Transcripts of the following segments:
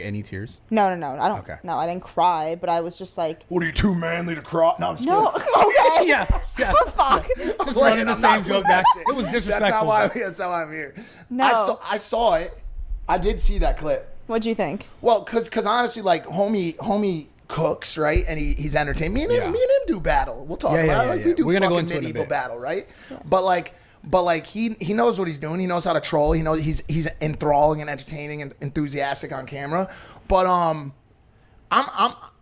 Any tears? No. I don't. Okay. No, I didn't cry, but I was just like, What are you, too manly to cry? No, I'm just no. kidding. Okay. Yeah. Oh, fuck. Just running the same joke back. It was disrespectful. That's how I'm here. No. I saw it. I did see that clip. What'd you think? Well, cause honestly, like homie cooks, right? And he's entertained. Me and him do battle. We'll talk about it. Like, we do We're gonna go fucking into it in a medieval bit. battle, right? Yeah. But like he knows what he's doing. He knows how to troll. He knows he's enthralling and entertaining and enthusiastic on camera. But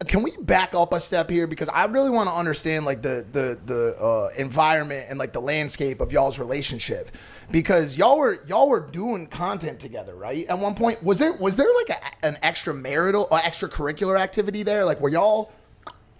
can we back up a step here, because I really want to understand like the environment and like the landscape of y'all's relationship, because y'all were doing content together, right? At one point, was there like an extramarital or extracurricular activity there? Like, were y'all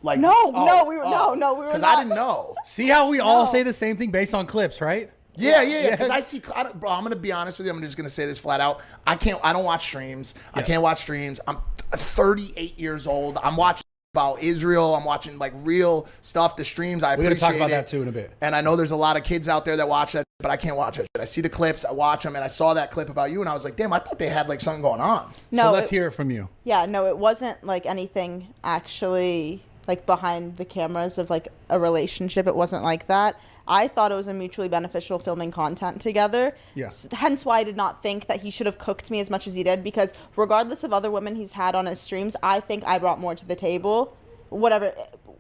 like No, we were not. Because I didn't know. See how we all say the same thing based on clips, right? Yeah. Because bro, I'm gonna be honest with you. I'm just gonna say this flat out. I don't watch streams. I can't watch streams. I'm 38 years old. I'm watching about Israel. I'm watching like real stuff. The streams, I appreciate it. We're gonna talk about that too in a bit. And I know there's a lot of kids out there that watch that, but I can't watch it. I see the clips, I watch them, and I saw that clip about you, and I was like, damn, I thought they had like something going on. No, so let's hear it from you. Yeah, no, it wasn't like anything actually like behind the cameras of like a relationship. It wasn't like that. I thought it was a mutually beneficial filming content together. Yes. Hence why I did not think that he should have cooked me as much as he did, because regardless of other women he's had on his streams, I think I brought more to the table. Whatever,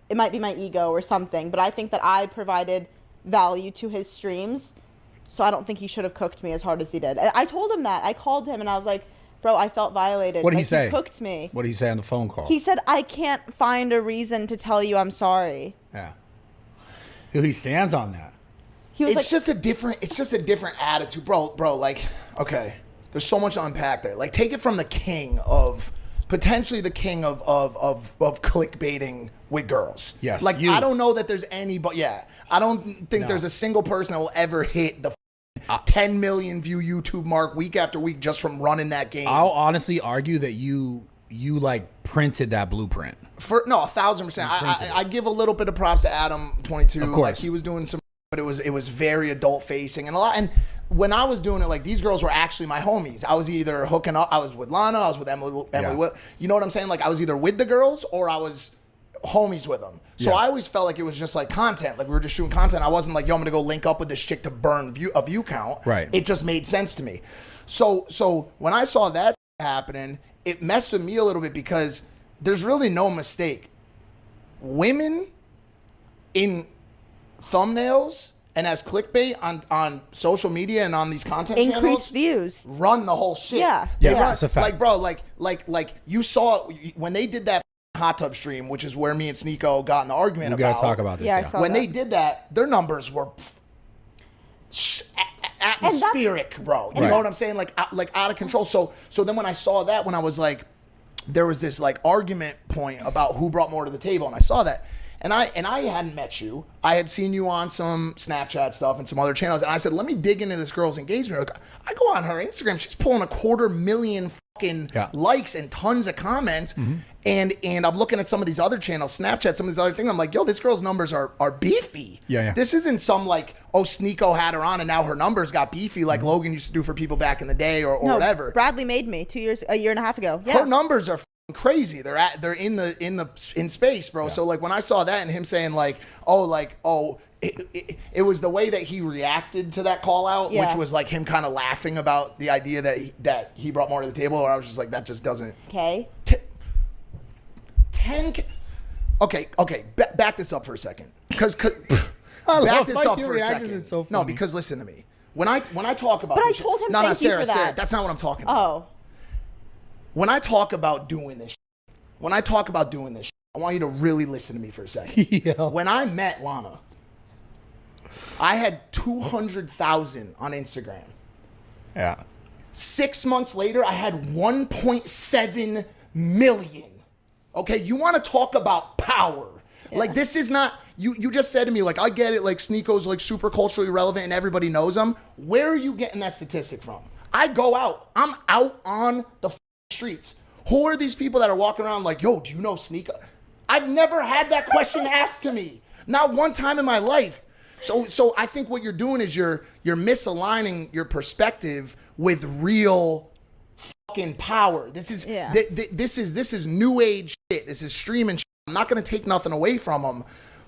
it might be my ego or something, but I think that I provided value to his streams. So I don't think he should have cooked me as hard as he did. I told him that. I called him and I was like, bro, I felt violated. What did like, he say? He cooked me. What did he say on the phone call? He said, I can't find a reason to tell you I'm sorry. Yeah. He stands on that. He was It's just a different attitude, bro. Like, okay, there's so much to unpack there. Like, take it from the king of potentially the king of clickbaiting with girls. Yes, Like, you. I don't know that there's any, but yeah, I don't think there's a single person that will ever hit the 10 million view YouTube mark week after week just from running that game. I'll honestly argue that you like printed that blueprint. No, 1,000%. I give a little bit of props to Adam 22. Of course. Like, he was doing some, but it was very adult facing and a lot. And when I was doing it, like, these girls were actually my homies. I was either hooking up. I was with Lana. I was with Emily. You know what I'm saying? Like, I was either with the girls or I was homies with them. So I always felt like it was just like content. Like, we were just shooting content. I wasn't like, yo, I'm gonna go link up with this chick to burn a view count. Right. It just made sense to me. So when I saw that happening, it messed with me a little bit, because there's really no mistake. Women in thumbnails and as clickbait on social media and on these content increased channels views, run the whole shit. Yeah. They Yeah, run, it's a fact. like, bro, like you saw when they did that hot tub stream, which is where me and Sneeko got in the argument We about. gotta talk about this. Yeah, I saw When that. they did that, their numbers were atmospheric, bro. You know what I'm saying? Like out of control. So then when I saw that, when I was like, there was this like argument point about who brought more to the table, and I saw that. And I hadn't met you. I had seen you on some Snapchat stuff and some other channels. And I said, let me dig into this girl's engagement. I go on her Instagram. She's pulling 250,000 fucking likes and tons of comments. And I'm looking at some of these other channels, Snapchat, some of these other things. I'm like, yo, this girl's numbers are beefy. Yeah. This isn't some like, oh, Sneeko had her on and now her numbers got beefy like Logan used to do for people back in the day or whatever. Bradley made me a year and a half ago. Yeah. Her numbers are crazy. They're in space, bro. So like when I saw that and him saying like, it was the way that he reacted to that call out, which was like him kind of laughing about the idea that he brought more to the table, or I was just like, that just doesn't. Okay. 10K. Okay. Back this up for a second, because I back love this my up for a reactions. second. It's so No, funny. because listen to me. When I talk about But I this told him shit, no, thank you Sarah, for that. Sarah, that's not what I'm talking about. Oh. When I talk about doing this, I want you to really listen to me for a second. Yeah. When I met Lana, I had 200,000 on Instagram. Yeah. 6 months later, I had 1.7 million. Okay, you want to talk about power. Like, this is not, you just said to me, like, I get it, like, Sneeko's, like, super culturally relevant and everybody knows him. Where are you getting that statistic from? I go out. I'm out on the streets. Who are these people that are walking around like, yo, do you know Sneeko? I've never had that question asked to me. Not one time in my life. So I think what you're doing is you're misaligning your perspective with real fucking power. This is Yeah. this is new age shit. This is streaming shit. I'm not gonna take nothing away from them,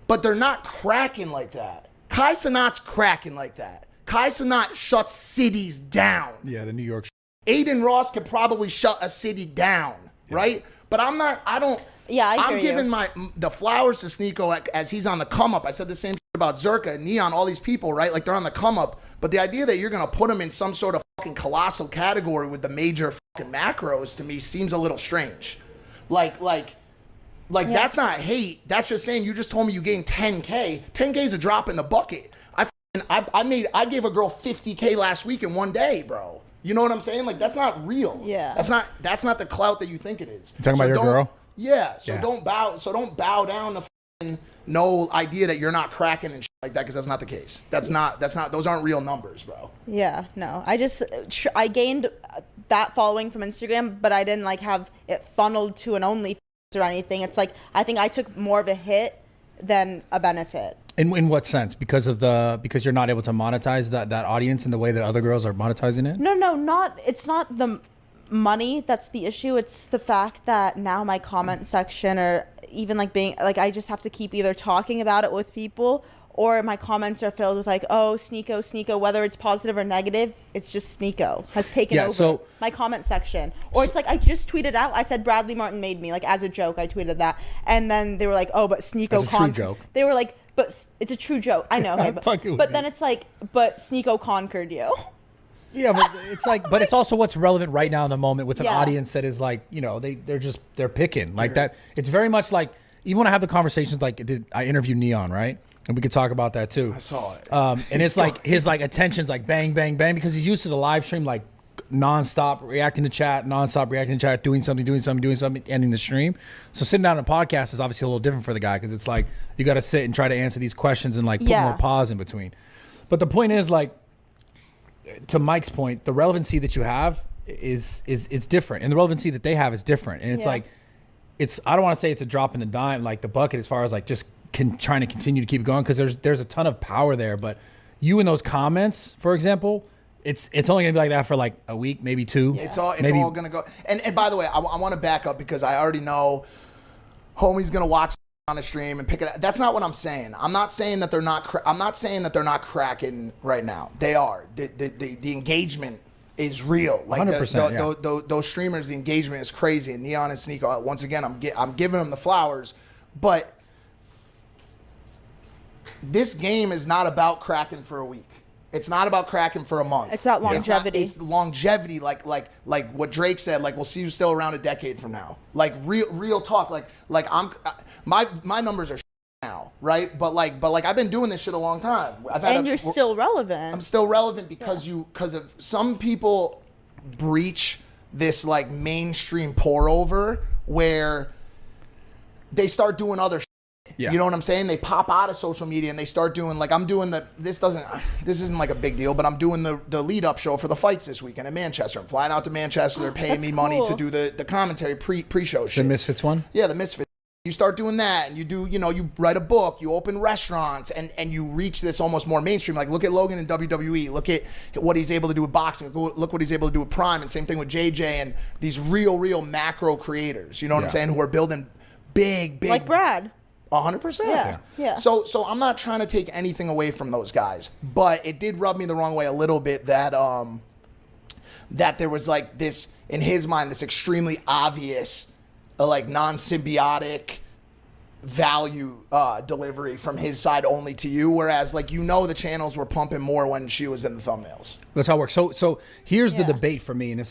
but they're not cracking like that. Kai Cenat's cracking like that. Kai Cenat shuts cities down. Yeah, the New York. Aiden Ross could probably shut a city down, right? But I don't. Yeah, I hear I'm giving you. the flowers to Sneeko as he's on the come up. I said the same shit about Zerka, Neon, all these people, right? Like they're on the come up. But the idea that you're gonna put them in some sort of fucking colossal category with the major fucking macros to me seems a little strange. Like that's not hate. That's just saying you just told me you gained 10K. 10K is a drop in the bucket. I gave a girl 50K last week in one day, bro. You know what I'm saying? Like that's not real. Yeah. That's not the clout that you think it is. You talking about your girl? Yeah. So Yeah. don't bow down to fucking no idea that you're not cracking and shit like that because that's not the case. That's not those aren't real numbers, bro. Yeah, no. I gained that following from Instagram, but I didn't like have it funneled to an OnlyFans or anything. It's like I think I took more of a hit than a benefit. In what sense? Because you're not able to monetize that audience in the way that other girls are monetizing it? No, it's not the money that's the issue. It's the fact that now my comment section or even like being like I just have to keep either talking about it with people or my comments are filled with like, oh, Sneeko, whether it's positive or negative, it's just Sneeko has taken over my comment section. Or it's like I just tweeted out, I said Bradley Martin made me, like as a joke, I tweeted that. And then they were like, oh, but Sneeko As a true joke. They were like, but it's a true joke. I know. Okay, but then it's like, but Sneeko conquered you. Yeah, but it's like, but it's also what's relevant right now in the moment with an Yeah. audience that is like, you know, they're picking like that. It's very much like, even when I have the conversations, like I interviewed Neon, right? And we could talk about that too. I saw it. And it's like his like attention's like bang, bang, bang, because he's used to the live stream, like nonstop reacting to chat, doing something, ending the stream. So sitting down on a podcast is obviously a little different for the guy because it's like you got to sit and try to answer these questions and like put more pause in between. But the point is, like, to Mike's point, the relevancy that you have is different, and the relevancy that they have is different. And it's like, I don't want to say it's a drop in the dime, like the bucket, as far as like just trying to continue to keep going, because there's a ton of power there. But you in those comments, for example, it's only gonna be like that for like a week, maybe two. It's all gonna go. And by the way, I want to back up because I already know homie's gonna watch on the stream and pick it up. That's not what I'm saying. I'm not saying that they're not. I'm not saying that they're not cracking right now. They are. The engagement is real. Like 100%. Those streamers, the engagement is crazy. And Neon and Sneeko, once again, I'm giving them the flowers, but this game is not about cracking for a week. It's not about cracking for a month. It's about longevity. It's longevity, like what Drake said. Like we'll see you still around a decade from now. Like real talk. Like my numbers are now, right? But I've been doing this shit a long time. You're still relevant. I'm still relevant because of some people breach this like mainstream pour over where they start doing other shit. Yeah. You know what I'm saying? They pop out of social media and they start doing like I'm doing this isn't like a big deal, but I'm doing the lead up show for the fights this weekend in Manchester. I'm flying out to Manchester. They're paying me money to do the commentary pre-show shit. The Misfits one? Yeah, the Misfits. You start doing that and you do, you write a book, you open restaurants and you reach this almost more mainstream. Like look at Logan in WWE, look at what he's able to do with boxing, look what he's able to do with Prime, and same thing with JJ and these real macro creators, you know what I'm saying, who are building big like Brad. 100%. Yeah. So I'm not trying to take anything away from those guys, but it did rub me the wrong way a little bit that that there was like this, in his mind, this extremely obvious like non-symbiotic value delivery from his side only to you, whereas like the channels were pumping more when she was in the thumbnails. That's how it works. So here's the debate for me, and this